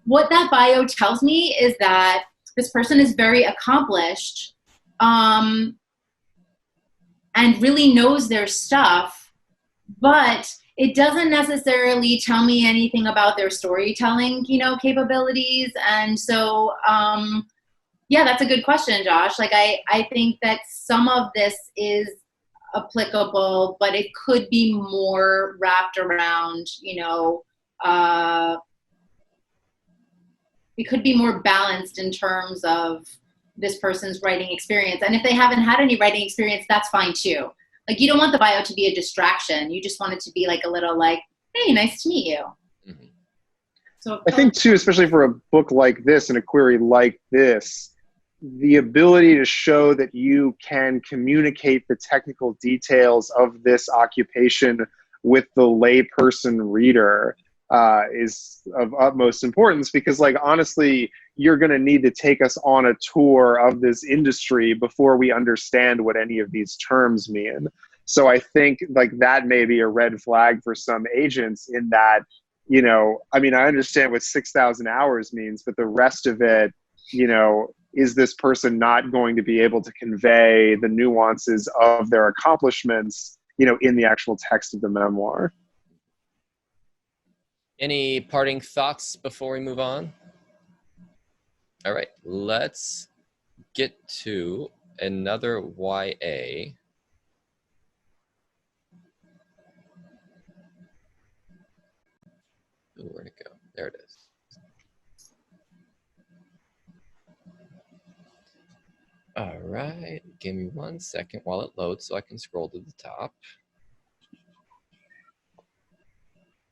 what that bio tells me is that this person is very accomplished, and really knows their stuff, but it doesn't necessarily tell me anything about their storytelling, capabilities. And so, yeah, that's a good question, Josh. Like, I think that some of this is applicable, but it could be more wrapped around, it could be more balanced in terms of this person's writing experience. And if they haven't had any writing experience, that's fine too. Like, you don't want the bio to be a distraction. You just want it to be like a little like, hey, nice to meet you.
Mm-hmm.
So
I think too, especially for a book like this and a query like this, the ability to show that you can communicate the technical details of this occupation with the layperson reader is of utmost importance, because like honestly, you're going to need to take us on a tour of this industry before we understand what any of these terms mean. So I think like that may be a red flag for some agents, in that, you know, I mean, I understand what 6,000 hours means, but the rest of it, you know, is this person not going to be able to convey the nuances of their accomplishments, you know, in the actual text of the memoir?
Any parting thoughts before we move on? All right, let's get to another YA. Ooh, where'd it go? There it is. All right, give me 1 second while it loads so I can scroll to the top.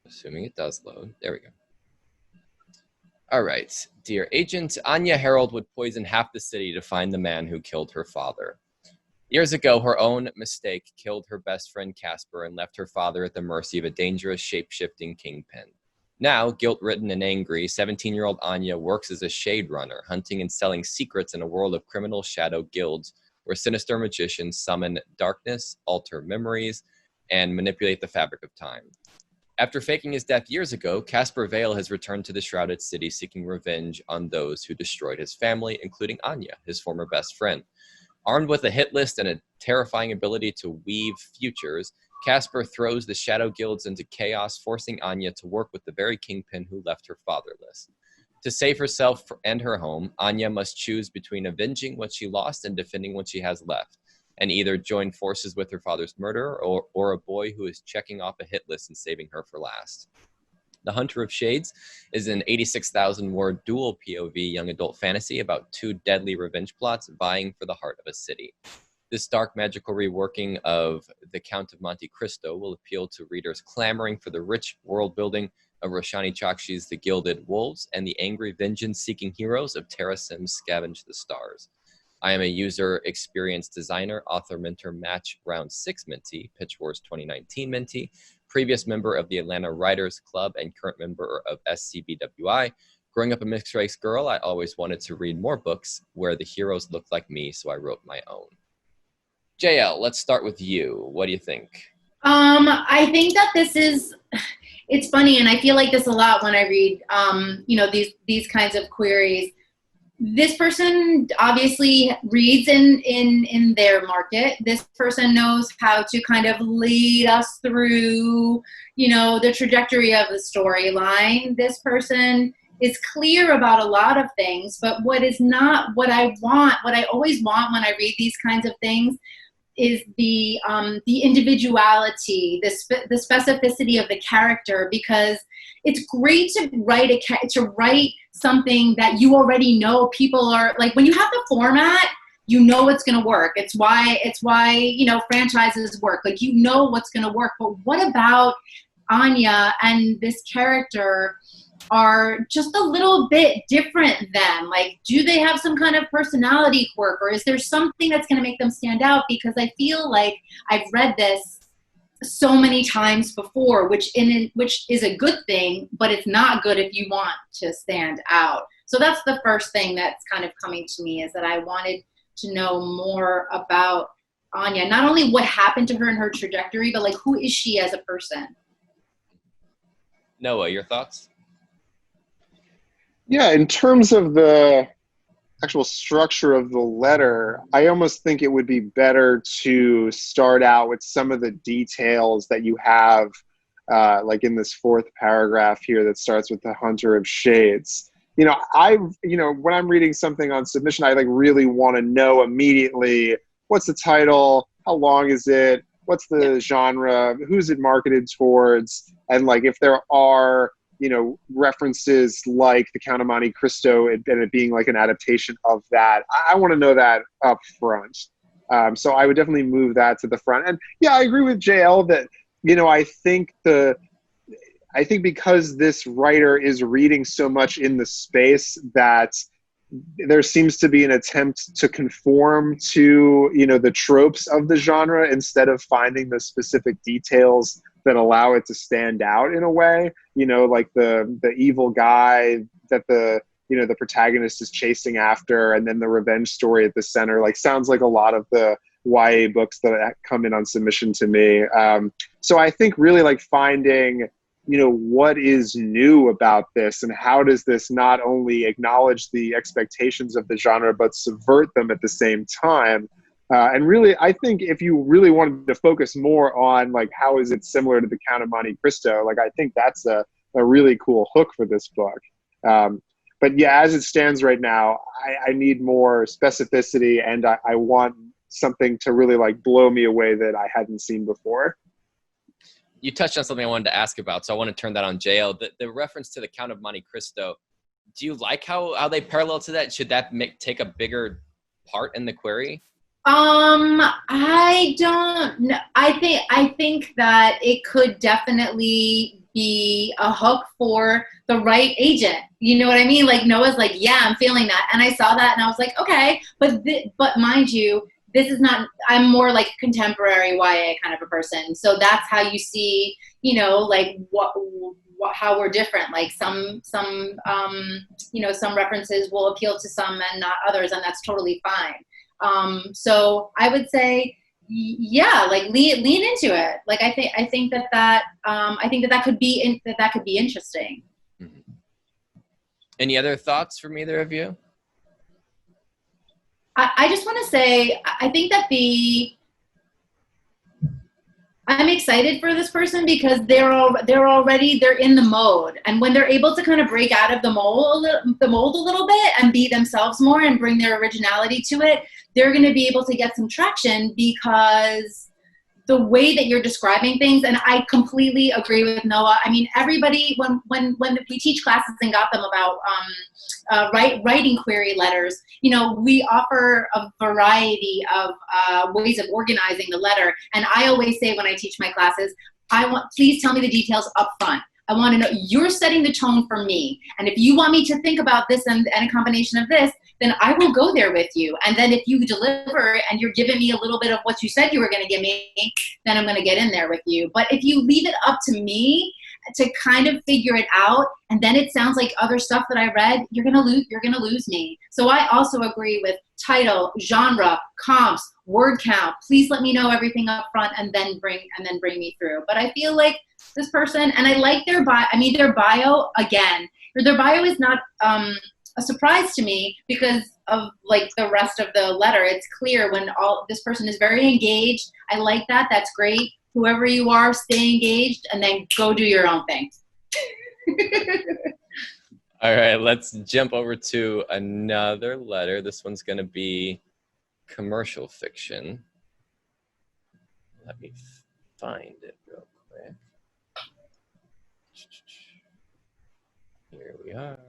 Assuming it does load. There we go. All right. Dear Agent, Anya Harold would poison half the city to find the man who killed her father. Years ago, her own mistake killed her best friend Casper and left her father at the mercy of a dangerous, shape-shifting kingpin. Now, guilt-ridden and angry, 17-year-old Anya works as a shade runner, hunting and selling secrets in a world of criminal shadow guilds where sinister magicians summon darkness, alter memories, and manipulate the fabric of time. After faking his death years ago, Casper Vale has returned to the shrouded city seeking revenge on those who destroyed his family, including Anya, his former best friend. Armed with a hit list and a terrifying ability to weave futures, Casper throws the shadow guilds into chaos, forcing Anya to work with the very kingpin who left her fatherless. To save herself and her home, Anya must choose between avenging what she lost and defending what she has left, and either join forces with her father's murderer or a boy who is checking off a hit list and saving her for last. The Hunter of Shades is an 86,000-word dual POV young adult fantasy about two deadly revenge plots vying for the heart of a city. This dark magical reworking of The Count of Monte Cristo will appeal to readers clamoring for the rich world building of Roshani Chakshi's The Gilded Wolves and the angry vengeance-seeking heroes of Terra Sims' Scavenge the Stars. I am a user experience designer, author, mentor, match round 6 mentee, Pitch Wars 2019 mentee, previous member of the Atlanta Writers Club and current member of SCBWI. Growing up a mixed race girl, I always wanted to read more books where the heroes looked like me, so I wrote my own. JL, let's start with you. What do you think?
I think that it's funny, and I feel like this a lot when I read, you know, these kinds of queries. This person obviously reads in their market. This person knows how to kind of lead us through, you know, the trajectory of the storyline. This person is clear about a lot of things, but what is not what I want, what I always want when I read these kinds of things, is the individuality, the specificity of the character, because it's great to write something that you already know people are like. When you have the format, you know it's going to work. It's why you know franchises work. Like, you know what's going to work. But what about Anya and this character are just a little bit different than? Like, do they have some kind of personality quirk, or is there something that's going to make them stand out? Because I feel like I've read this so many times before, which is a good thing, but it's not good if you want to stand out. So that's the first thing that's kind of coming to me, is that I wanted to know more about Anya, not only what happened to her and her trajectory, but like, who is she as a person?
Noah, your thoughts?
Yeah, in terms of the actual structure of the letter, I almost think it would be better to start out with some of the details that you have, like in this fourth paragraph here that starts with the Hunter of Shades. You know, when I'm reading something on submission, I like really want to know immediately, what's the title, how long is it, what's the genre, who's it marketed towards, and like if there are, you know, references like The Count of Monte Cristo and it being like an adaptation of that. I want to know that up front. So I would definitely move that to the front. And yeah, I agree with JL that, you know, I think because this writer is reading so much in the space, that there seems to be an attempt to conform to, you know, the tropes of the genre instead of finding the specific details that allow it to stand out in a way, you know, like the evil guy that the protagonist is chasing after, and then the revenge story at the center, like sounds like a lot of the YA books that come in on submission to me. So I think really like finding, you know, what is new about this, and how does this not only acknowledge the expectations of the genre, but subvert them at the same time. And really, I think if you really wanted to focus more on like, how is it similar to The Count of Monte Cristo? Like, I think that's a really cool hook for this book. But yeah, as it stands right now, I need more specificity, and I want something to really like blow me away that I hadn't seen before.
You touched on something I wanted to ask about, so I want to turn that on JL. The reference to The Count of Monte Cristo, do you like how they parallel to that? Should that take a bigger part in the query?
I don't know. I think that it could definitely be a hook for the right agent. You know what I mean? Like Noah's like, yeah, I'm feeling that. And I saw that and I was like, okay, but mind you, this is not, I'm more like contemporary YA kind of a person. So that's how you see, you know, like how we're different. Like some you know, some references will appeal to some and not others, and that's totally fine. So I would say, yeah, like lean into it. Like I think that could be interesting.
Mm-hmm. Any other thoughts from either of you?
I just want to say, I think that I'm excited for this person because they're in the mode, and when they're able to kind of break out of the mold a little bit and be themselves more and bring their originality to it, they're going to be able to get some traction, because the way that you're describing things, and I completely agree with Noah. I mean, everybody, when we teach classes in Gotham about writing query letters, you know, we offer a variety of ways of organizing the letter. And I always say when I teach my classes, please tell me the details up front. I want to know, you're setting the tone for me. And if you want me to think about this and a combination of this, then I will go there with you. And then if you deliver and you're giving me a little bit of what you said you were going to give me, then I'm going to get in there with you. But if you leave it up to me to kind of figure it out, and then it sounds like other stuff that I read, you're going to lose me. So I also agree with title, genre, comps, word count. Please let me know everything up front, and then bring me through. But I feel like this person, and I like their bio. I mean, their bio is not a surprise to me because of like the rest of the letter. It's clear when this person is very engaged. I like that. That's great. Whoever you are, stay engaged, and then go do your own thing.
All right, let's jump over to another letter. This one's going to be commercial fiction. Let me find it real quick. Here we are.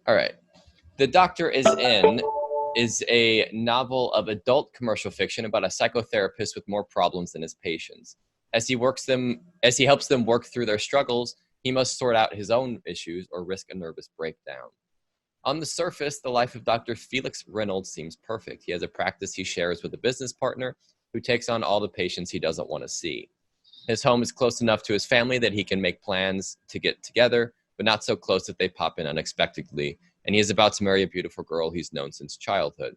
All right. The Doctor is In is a novel of adult commercial fiction about a psychotherapist with more problems than his patients. As he helps them work through their struggles, he must sort out his own issues or risk a nervous breakdown. On the surface, the life of Dr. Felix Reynolds seems perfect. He has a practice he shares with a business partner who takes on all the patients he doesn't want to see. His home is close enough to his family that he can make plans to get together, but not so close that they pop in unexpectedly, and he is about to marry a beautiful girl he's known since childhood.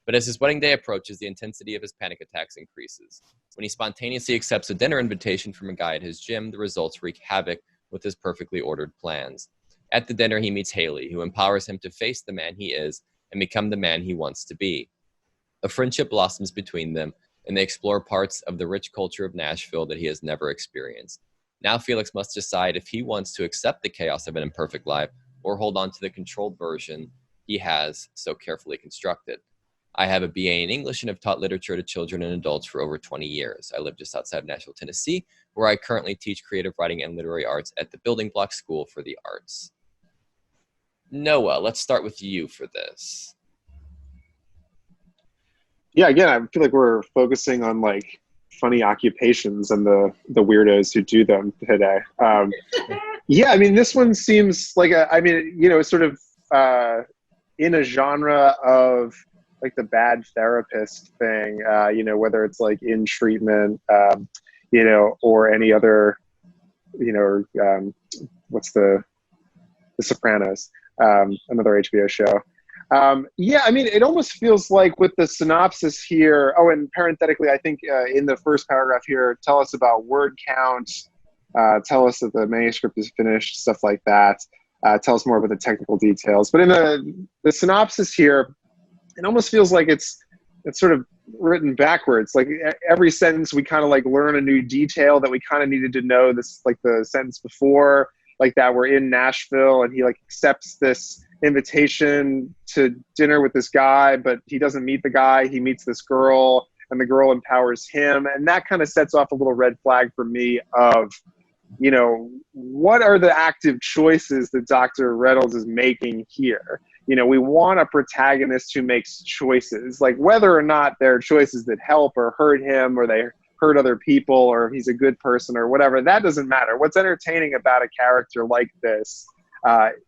But as his wedding day approaches, the intensity of his panic attacks increases. When he spontaneously accepts a dinner invitation from a guy at his gym, the results wreak havoc with his perfectly ordered plans. At the dinner, he meets Haley, who empowers him to face the man he is and become the man he wants to be. A friendship blossoms between them, and they explore parts of the rich culture of Nashville that he has never experienced. Now Felix must decide if he wants to accept the chaos of an imperfect life or hold on to the controlled version he has so carefully constructed. I have a BA in English and have taught literature to children and adults for over 20 years. I live just outside of Nashville, Tennessee, where I currently teach creative writing and literary arts at the Building Block School for the Arts. Noah, let's start with you for this.
Yeah, again, I feel like we're focusing on like funny occupations and the weirdos who do them today. Yeah, I mean, this one seems like sort of in a genre of like the bad therapist thing, you know, whether it's like in treatment, you know, or any other, you know, what's the Sopranos, another HBO show. Yeah, I mean, it almost feels like with the synopsis here. Oh, and parenthetically, I think in the first paragraph here, tell us about word count, tell us that the manuscript is finished, stuff like that. Tell us more about the technical details. But in the synopsis here, it almost feels like it's sort of written backwards. Like every sentence, we kind of like learn a new detail that we kind of needed to know. This, like the sentence before, like that we're in Nashville and he like accepts this invitation to dinner with this guy, but he doesn't meet the guy. He meets this girl and the girl empowers him. And that kind of sets off a little red flag for me of, you know, what are the active choices that Dr. Reynolds is making here? You know, we want a protagonist who makes choices, like whether or not they're choices that help or hurt him or they hurt other people or he's a good person or whatever. That doesn't matter. What's entertaining about a character like this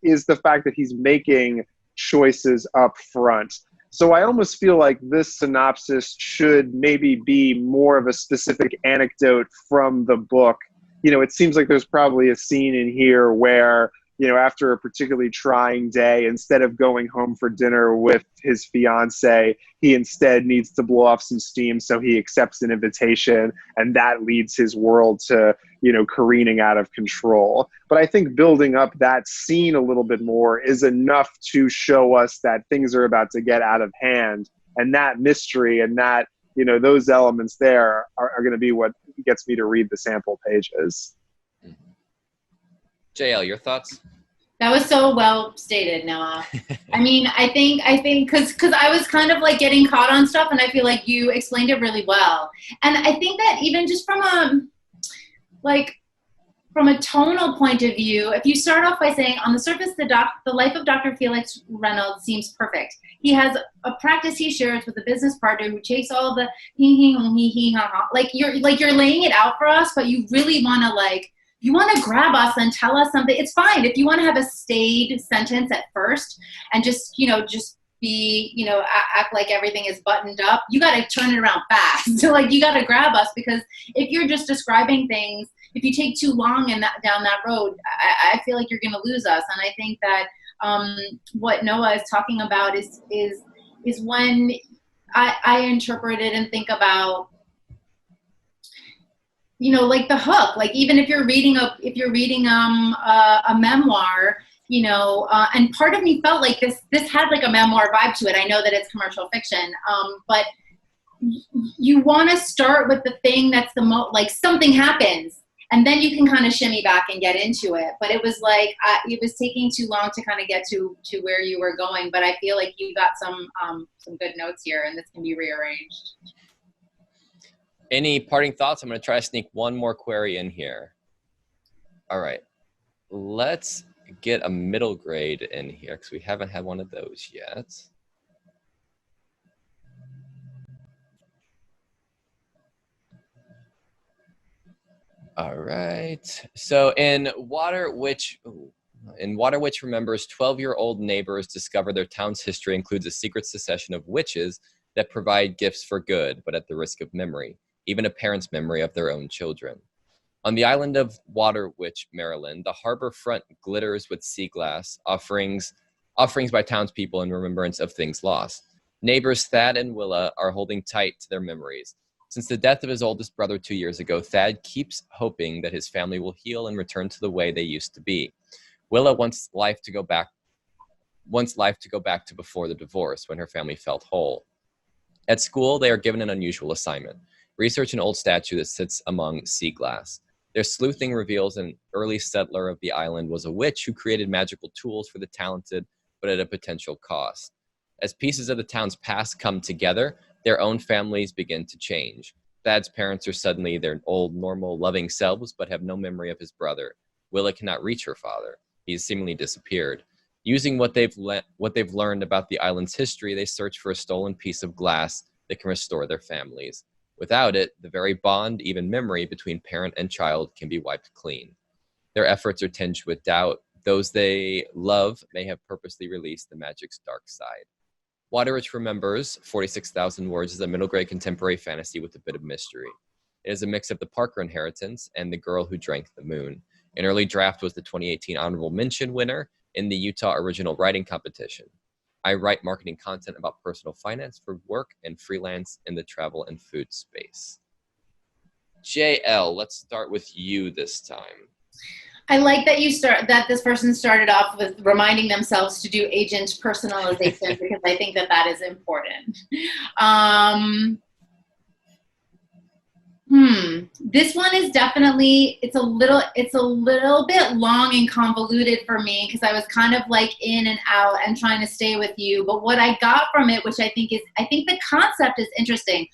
is the fact that he's making choices up front. So I almost feel like this synopsis should maybe be more of a specific anecdote from the book. You know, it seems like there's probably a scene in here where, you know, after a particularly trying day, instead of going home for dinner with his fiance, he instead needs to blow off some steam. So he accepts an invitation and that leads his world to, you know, careening out of control. But I think building up that scene a little bit more is enough to show us that things are about to get out of hand. And that mystery and that, you know, those elements there are going to be what gets me to read the sample pages.
JL, your thoughts?
That was so well stated, Noah. I mean, I think, because I was kind of like getting caught on stuff, and I feel like you explained it really well. And I think that even just from a tonal point of view, if you start off by saying, on the surface, the life of Dr. Felix Reynolds seems perfect. He has a practice he shares with a business partner who takes all the he-ha. Like you're laying it out for us, but you really want to you want to grab us and tell us something. It's fine if you want to have a staid sentence at first and just be, act like everything is buttoned up. You got to turn it around fast. So you got to grab us, because if you're just describing things, if you take too long down that road, I feel like you're going to lose us. And I think that what Noah is talking about is when I interpret it and think about, the hook. Even if you're reading a memoir, and part of me felt like this had a memoir vibe to it. I know that it's commercial fiction, but you want to start with the thing that's the most, something happens, and then you can kind of shimmy back and get into it. But it was it was taking too long to kind of get to where you were going. But I feel like you got some good notes here, and this can be rearranged.
Any parting thoughts? I'm going to try to sneak one more query in here. All right. Let's get a middle grade in here because we haven't had one of those yet. All right. So in Water Witch Remembers, 12-year-old neighbors discover their town's history includes a secret succession of witches that provide gifts for good, but at the risk of memory, even a parent's memory of their own children. On the island of Water Witch, Maryland, the harbor front glitters with sea glass, offerings by townspeople in remembrance of things lost. Neighbors Thad and Willa are holding tight to their memories. Since the death of his oldest brother 2 years ago, Thad keeps hoping that his family will heal and return to the way they used to be. Willa wants life to go back to before the divorce, when her family felt whole. At school, they are given an unusual assignment: research an old statue that sits among sea glass. Their sleuthing reveals an early settler of the island was a witch who created magical tools for the talented, but at a potential cost. As pieces of the town's past come together, their own families begin to change. Thad's parents are suddenly their old, normal, loving selves, but have no memory of his brother. Willa cannot reach her father. He has seemingly disappeared. Using what they've learned about the island's history, they search for a stolen piece of glass that can restore their families. Without it, the very bond, even memory, between parent and child can be wiped clean. Their efforts are tinged with doubt. Those they love may have purposely released the magic's dark side. Waterich Remembers, 46,000 words, is a middle grade contemporary fantasy with a bit of mystery. It is a mix of The Parker Inheritance and The Girl Who Drank the Moon. An early draft was the 2018 Honorable Mention winner in the Utah Original Writing Competition. I write marketing content about personal finance for work and freelance in the travel and food space. JL, let's start with you this time.
I like that this person started off with reminding themselves to do agent personalization because I think that is important. This one is definitely, it's a little bit long and convoluted for me because I was kind of like in and out and trying to stay with you. But what I got from it, which I think the concept is interesting.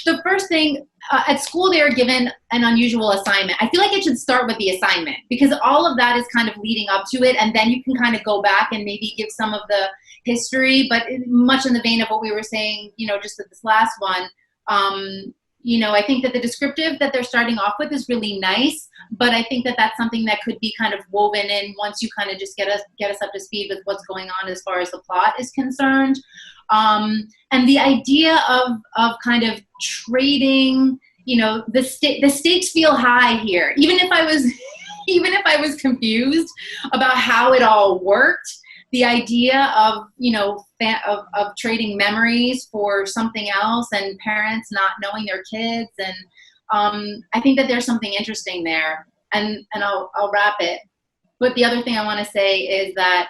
The first thing, at school they were given an unusual assignment. I feel like it should start with the assignment because all of that is kind of leading up to it, and then you can kind of go back and maybe give some of the history, but much in the vein of what we were saying, just at this last one. I think that the descriptive that they're starting off with is really nice, but I think that that's something that could be kind of woven in once you kind of just get us up to speed with what's going on as far as the plot is concerned. And the idea of kind of trading, the stakes feel high here. Even if I was confused about how it all worked, the idea of of trading memories for something else and parents not knowing their kids, and I think that there's something interesting there. And I'll wrap it. But the other thing I want to say is that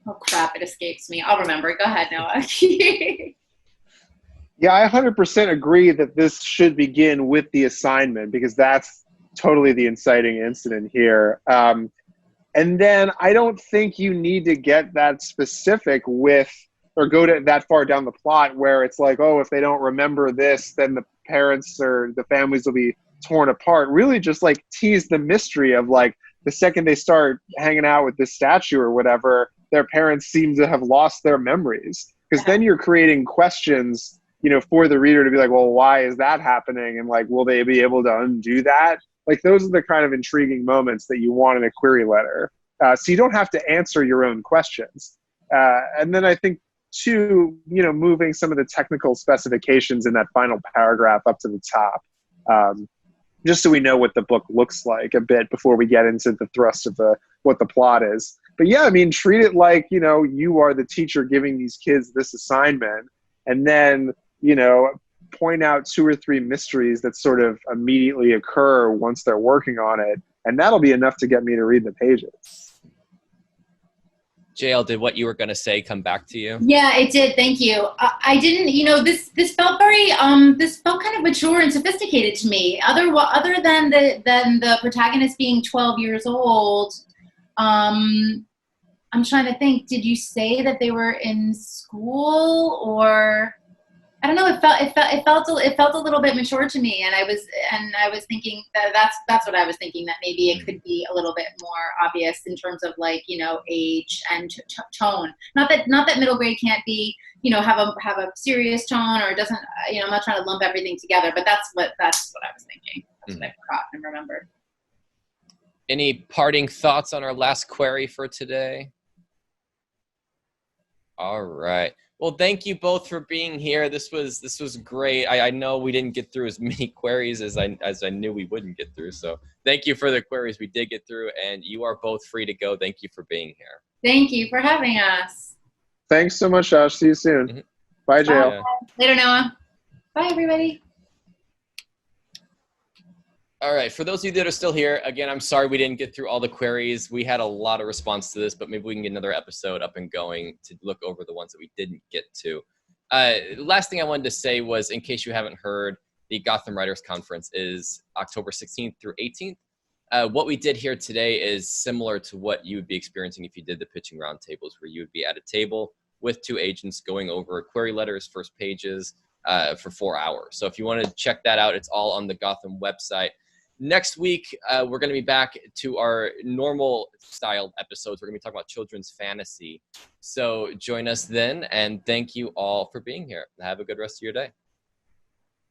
oh crap, it escapes me. I'll remember it. Go ahead, Noah.
Yeah, I 100% agree that this should begin with the assignment because that's totally the inciting incident here. And then I don't think you need to get that specific with, or go to that far down the plot where it's like, oh, if they don't remember this, then the parents or the families will be torn apart. Really just like tease the mystery of like the second they start hanging out with this statue or whatever, their parents seem to have lost their memories. Because then you're creating questions, for the reader to be like, well, why is that happening? And like, will they be able to undo that? Like, those are the kind of intriguing moments that you want in a query letter. So you don't have to answer your own questions. And then I think, too, moving some of the technical specifications in that final paragraph up to the top, just so we know what the book looks like a bit before we get into the thrust of what the plot is. But yeah, I mean, treat it like, you are the teacher giving these kids this assignment, and then, point out 2 or 3 mysteries that sort of immediately occur once they're working on it. And that'll be enough to get me to read the pages.
JL, did what you were going to say come back to you?
Yeah, it did. Thank you. I didn't, this felt very, this felt kind of mature and sophisticated to me. Other than the protagonist being 12 years old, I'm trying to think, did you say that they were in school, or I don't know, it felt a little bit mature to me, and I was thinking that's what I was thinking, that maybe it could be a little bit more obvious in terms of like, age and tone. Not that middle grade can't be, have a serious tone, or doesn't, I'm not trying to lump everything together, but that's what I was thinking. That's what I forgot and remembered.
Any parting thoughts on our last query for today? All right. Well, thank you both for being here. This was great. I know we didn't get through as many queries as I knew we wouldn't get through. So thank you for the queries we did get through, and you are both free to go. Thank you for being here.
Thank you for having us.
Thanks so much, Josh. See you soon.
Mm-hmm.
Bye, JL.
Yeah.
Later, Noah. Bye, everybody.
All right, for those of you that are still here, again, I'm sorry we didn't get through all the queries. We had a lot of response to this, but maybe we can get another episode up and going to look over the ones that we didn't get to. Last thing I wanted to say was, in case you haven't heard, the Gotham Writers Conference is October 16th through 18th. What we did here today is similar to what you would be experiencing if you did the pitching roundtables, where you would be at a table with 2 agents going over query letters, first pages, for 4 hours. So if you want to check that out, it's all on the Gotham website. Next week, we're going to be back to our normal style episodes. We're going to be talking about children's fantasy. So join us then, and thank you all for being here. Have a good rest of your day.